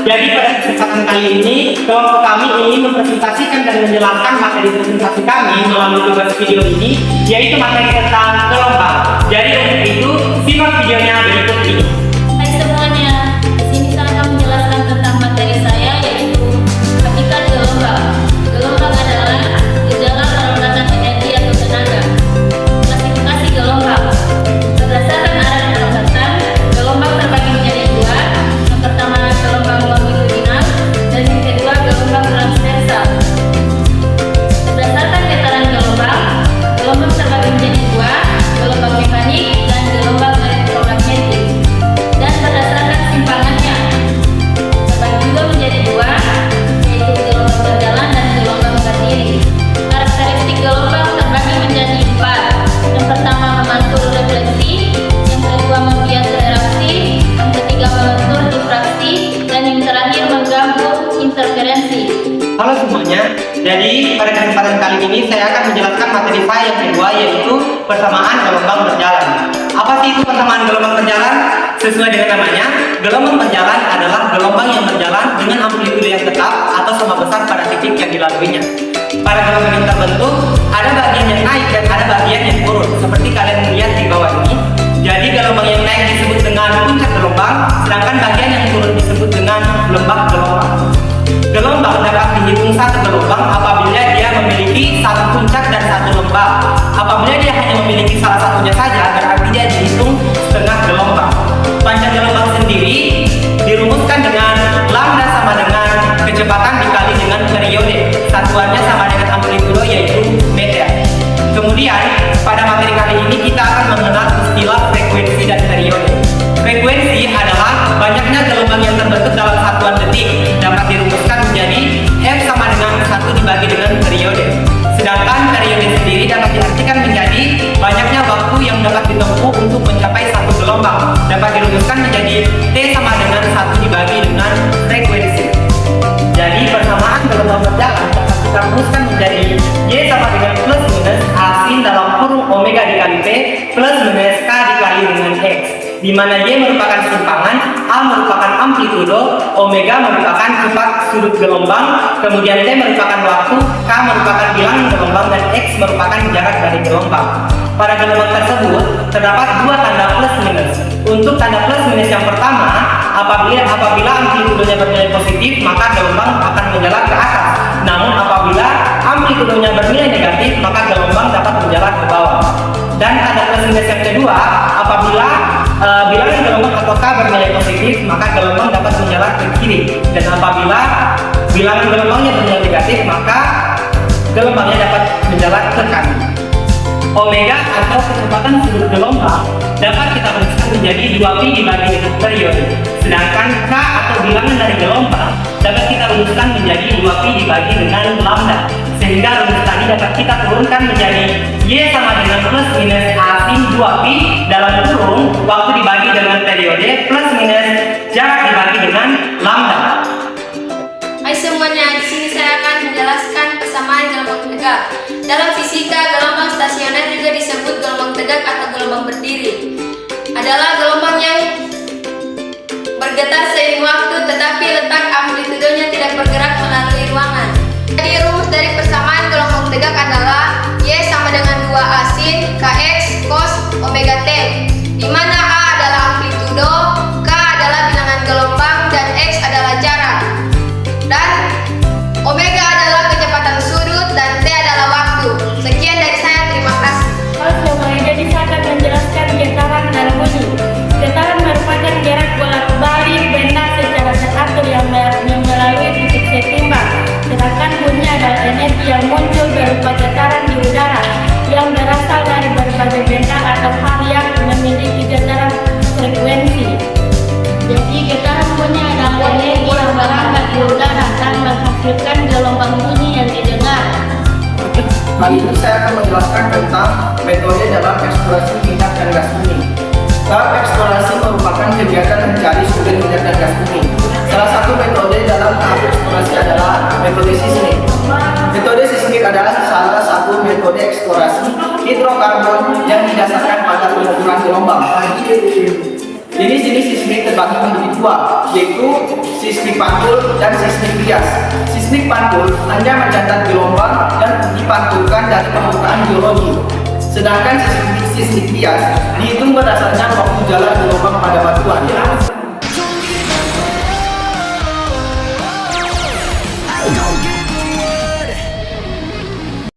Jadi pada kesempatan kali ini kelompok kami ingin mempresentasikan dan menjelaskan materi presentasi kami melalui tugas video ini, yaitu materi tentang gelombang. Jadi untuk itu simak videonya berikut ini. Hai semuanya, di sini saya akan menjelaskan tentang materi saya, yaitu hakikat gelombang. Gelombang adalah gejala perombakan energi atau tenaga. Klasifikasi gelombang berdasarkan arah perombakan, gelombang terbagi menjadi dua. Yang pertama gelombang longitudinal dan yang kedua gelombang transversal. Berdasarkan getaran gelombang, gelombang terbagi menjadi dua, gelombang mekanik dan gelombang elektromagnetik. Dan berdasarkan simpangannya, terbagi juga menjadi dua, yaitu gelombang berjalan dan gelombang berdiri. Karakteristik gelombang terbagi menjadi empat. Yang pertama memantul refleksi, yang kedua membias reaksi, yang ketiga melentur difraksi, dan yang terakhir mengganggu interferensi. Halo semuanya, jadi pada kesempatan kali ini saya akan menjelaskan materi saya yang kedua, yaitu persamaan gelombang berjalan. Apa sih itu persamaan gelombang berjalan? Sesuai dengan namanya, gelombang berjalan adalah gelombang yang berjalan dengan amplitude yang tetap atau sama besar pada titik yang dilaluinya. Pada gelombang yang terbentuk, ada bagian yang naik dan ada bagian yang turun, seperti kalian melihat di bawah ini. Jadi gelombang yang naik disebut dengan puncak gelombang, sedangkan bagian yang turun disebut dengan lembah gelombang. Gelombang dapat dihitung satu gelombang apabila dia memiliki satu puncak dan satu lembah. Apabila dia hanya memiliki salah satunya saja, berarti dia dihitung setengah gelombang. Panjang gelombang sendiri dirumuskan dengan lambda sama dengan kecepatan dikali dengan periode. Satuannya sama dengan amplitudo, yaitu meter. Kemudian pada materi kali ini kita akan mengenal istilah frekuensi dan periode. Frekuensi adalah banyaknya gelombang yang terbentuk dalam satuan detik, dapat dirumuskan menjadi F sama dengan 1 dibagi dengan periode. Sedangkan periode sendiri dapat diartikan menjadi banyaknya waktu yang dapat ditempuh untuk mencapai satu gelombang, dapat dirumuskan menjadi T sama dengan 1 dibagi dengan frekuensi. Jadi persamaan gelombang berjalan dapat kita rumuskan menjadi Y sama dengan plus minus A sin dalam kurung omega dikali P plus minus K dikali dengan X, di mana Y merupakan simpangan, A merupakan amplitudo, omega merupakan cepat sudut gelombang, kemudian T merupakan waktu, K merupakan bilangan gelombang, dan X merupakan jarak dari gelombang. Pada gelombang tersebut terdapat dua tanda plus minus. Untuk tanda plus minus yang pertama, apabila amplitudonya bernilai positif, maka gelombang akan menjalar ke atas. Namun apabila amplitudonya bernilai negatif, maka gelombang dapat menjalar ke bawah. Dan tanda plus minus yang kedua, apabila bilangan gelombang atau K bernilai positif, maka gelombang dapat menjalar ke kiri. Dan apabila bilangan gelombangnya bernilai negatif, maka gelombangnya dapat menjalar ke kanan. Omega atau kecepatan sudut gelombang dapat kita rumuskan menjadi 2pi dibagi dengan periode. Sedangkan K atau bilangan dari gelombang dapat kita rumuskan menjadi 2pi dibagi dengan lambda. Sehingga rumus tadi dapat kita turunkan menjadi Y sama dengan plus minus A sin 2pi dalam kurung waktu dibagi dengan periode plus minus jarak dibagi dengan lambda. Hai semuanya, di sini saya akan menjelaskan persamaan gelombang tegak. Dalam fisika, gelombang stasioner juga disebut gelombang tegak atau gelombang berdiri. Adalah gelombang yang bergetar seiring waktu, tetapi letak amplitudenya tidak bergerak melalui ruangan. Jadi rumus dari persamaan gelombang tegak adalah Y sama dengan 2A sin Kx cos omega T, di mana A adalah amplitudo, K adalah bilangan gelombang, dan X adalah jarak. Dan omega adalah kecepatan sudut dan T adalah waktu. Sekian dari saya, terima kasih. Halo semuanya, jadi saya akan menjelaskan getaran dan bunyi. Getaran merupakan gerak bola balik benda secara teratur yang melalui titik setimbang. Sedangkan bunyi adalah energi yang muncul berupa getaran di udara yang berasal dari berbagai benda atau hal yang memiliki getaran frekuensi. Jadi getaran bunyi adalah energi yang merambat di udara dan menghasilkan gelombang bunyi yang didengar. Kali ini saya akan menjelaskan tentang metode dalam eksplorasi minyak dan gas bumi. Tahap eksplorasi merupakan kegiatan mencari sumber minyak dan gas bumi. Salah satu metode dalam tahap eksplorasi adalah metode seismik. Metode seismik adalah salah satu metode eksplorasi hidrokarbon yang didasarkan pada pengukuran gelombang. Jenis-jenis seismik terbagi menjadi dua, yaitu seismik pantul dan seismik bias. Seismik pantul hanya mencatat gelombang dan dipantulkan dari permukaan geologi. Sedangkan seismik bias dihitung berdasarkan waktu jalan gelombang pada batuan.